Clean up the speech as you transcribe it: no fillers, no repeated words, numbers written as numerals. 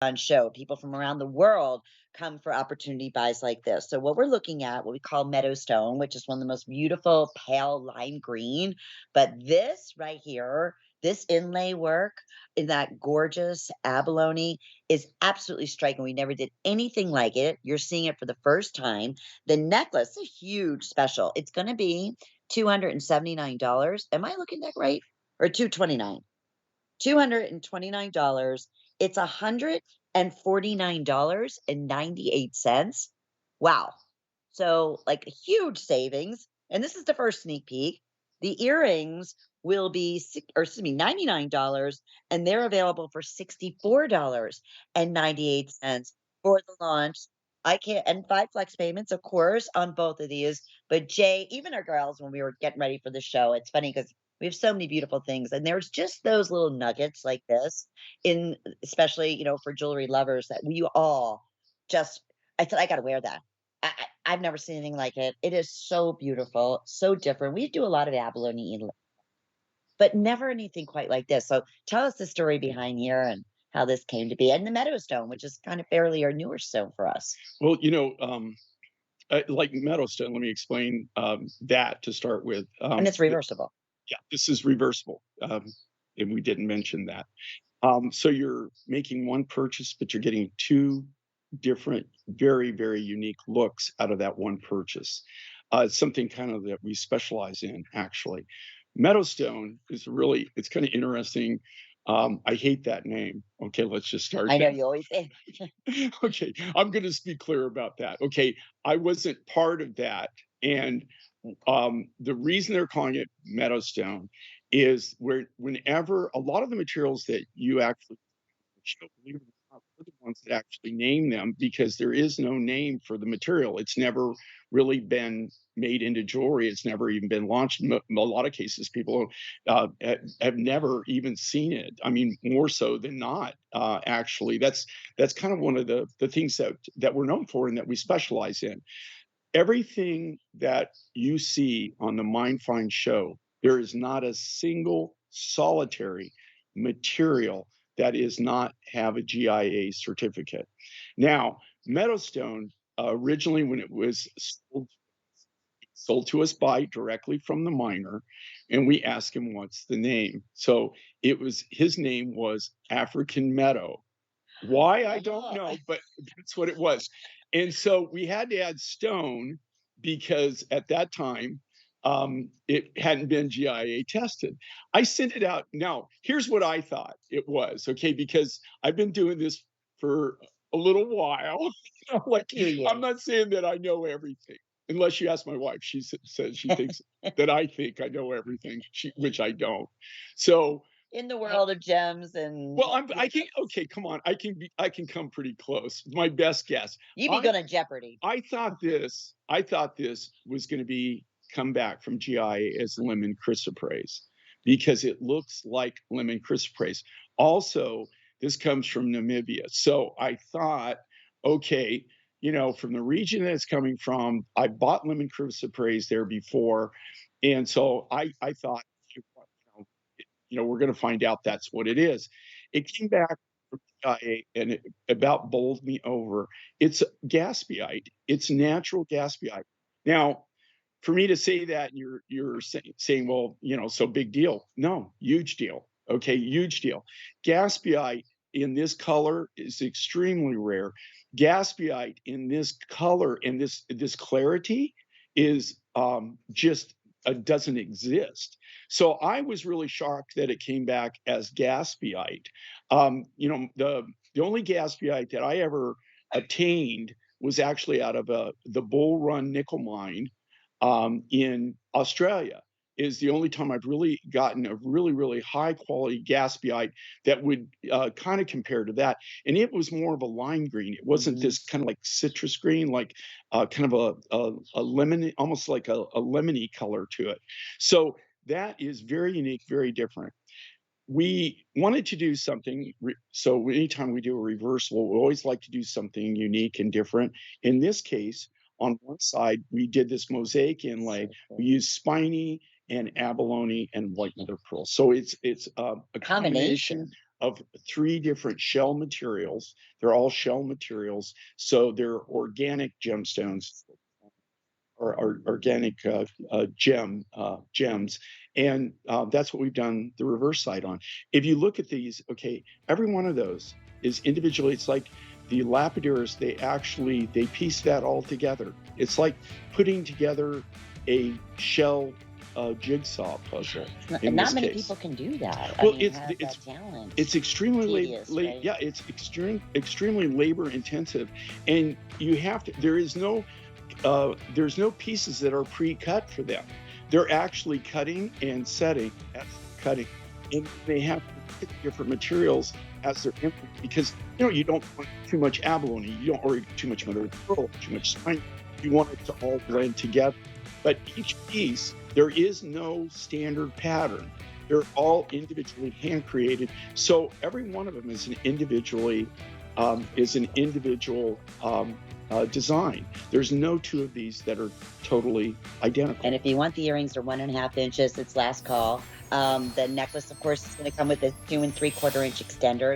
on show. People from around the world come for opportunity buys like this. So what we're looking at, what we call meadow stone, which is one of the most beautiful pale lime green. But this right here, this inlay work in that gorgeous abalone is absolutely striking. We never did anything like it. You're seeing it for the first time. The necklace, a huge special. It's going to be $279. Am I looking at that right? Or 229? $229. It's $149.98. Wow. So, like a huge savings. And this is the first sneak peek. The earrings will be or excuse me, $99 and they're available for $64.98 for the launch. I can't and 5 flex payments, of course, on both of these. But Jay, even our girls, when we were getting ready for the show, it's funny because we have so many beautiful things, and there's just those little nuggets like this in especially, for jewelry lovers that we all just I said, "I gotta wear that." I've never seen anything like it. It is so beautiful, so different. We do a lot of abalone inlay, but never anything quite like this. So tell us the story behind here and how this came to be, and the meadow stone, which is kind of fairly our newer stone for us, Well, like Meadowstone, let me explain that to start with. and it's reversible. Yeah, this is reversible, and we didn't mention that. So you're making one purchase, but you're getting two different, very, very unique looks out of that one purchase. It's something kind of that we specialize in, actually. Meadowstone is really, it's kind of interesting. I hate that name. Okay, let's just start I know there. you always say. Okay, I'm going to be clear about that. Okay, I wasn't part of that, and the reason they're calling it Meadowstone is whenever a lot of the materials that you actually show, believe it or not, we're the ones that actually name them because there is no name for the material. It's never really been made into jewelry. It's never even been launched. In a lot of cases, people have never even seen it. I mean, more so than not. Actually, that's kind of one of the things that we're known for and that we specialize in. Everything that you see on the Mind Find show, there is not a single solitary material that is not have a GIA certificate. Now, Meadowstone, originally when it was sold to us by directly from the miner, and we asked him what's the name. So his name was African Meadow. Why, I don't Oh, know, but that's what it was. And so we had to add stone because at that time, it hadn't been GIA tested. I sent it out. Now, here's what I thought it was, okay, because I've been doing this for a little while. Like, few I'm years. not saying that I know everything, unless you ask my wife. She says she thinks that I think I know everything, which I don't. So, In the uh, world of gems and well, I can okay, come on. I can come pretty close. My best guess. you be I good on Jeopardy. I thought this was gonna be come back from GIA as lemon chrysoprase because it looks like lemon chrysoprase. Also, this comes from Namibia. So I thought, okay, from the region that it's coming from, I bought lemon chrysoprase there before. And so I thought, we're going to find out that's what it is. It came back from CIA and it about bowled me over. It's gaspiite. It's natural gaspiite. Now, for me to say that, and you're saying, well, so big deal. No, huge deal. Okay, huge deal. Gaspiite in this color is extremely rare. Gaspiite in this color and this clarity is just doesn't exist. So I was really shocked that it came back as gaspiite. The only gaspiite that I ever attained was actually out of the Bull Run nickel mine in Australia. Is the only time I've really gotten a really, really high quality gaspiite that would kind of compare to that. And it was more of a lime green. It wasn't Mhm. this kind of like citrus green, like kind of a lemon, almost like a lemony color to it. So that is very unique, very different. We wanted to do something. So anytime we do a reversible, we always like to do something unique and different. In this case, on one side, we did this mosaic inlay. So We cool. used spiny and abalone and white mother of pearl. So it's a combination Combination. of 3 different shell materials. They're all shell materials, so they're organic gemstones or organic gems, and that's what we've done the reverse side on. If you look at these, okay, every one of those is individually. It's like the lapidaries. They piece that all together. It's like putting together a shell jigsaw puzzle in Not this many case. people can do that. I Well, mean, have that talent. it's extremely Tedious, right? yeah, it's extremely labor intensive, and you have to. There's no pieces that are pre-cut for them. They're actually cutting and setting. That's cutting, and they have to pick different materials as they're empty because you don't want too much abalone, you don't or too much mother of pearl, too much spine. You want it to all blend together. But each piece, there is no standard pattern. They're all individually hand created. So every one of them is an individual design. There's no two of these that are totally identical. And if you want the earrings, they're 1.5 inches. It's last call. The necklace, of course, is going to come with a 2 3/4 inch extender.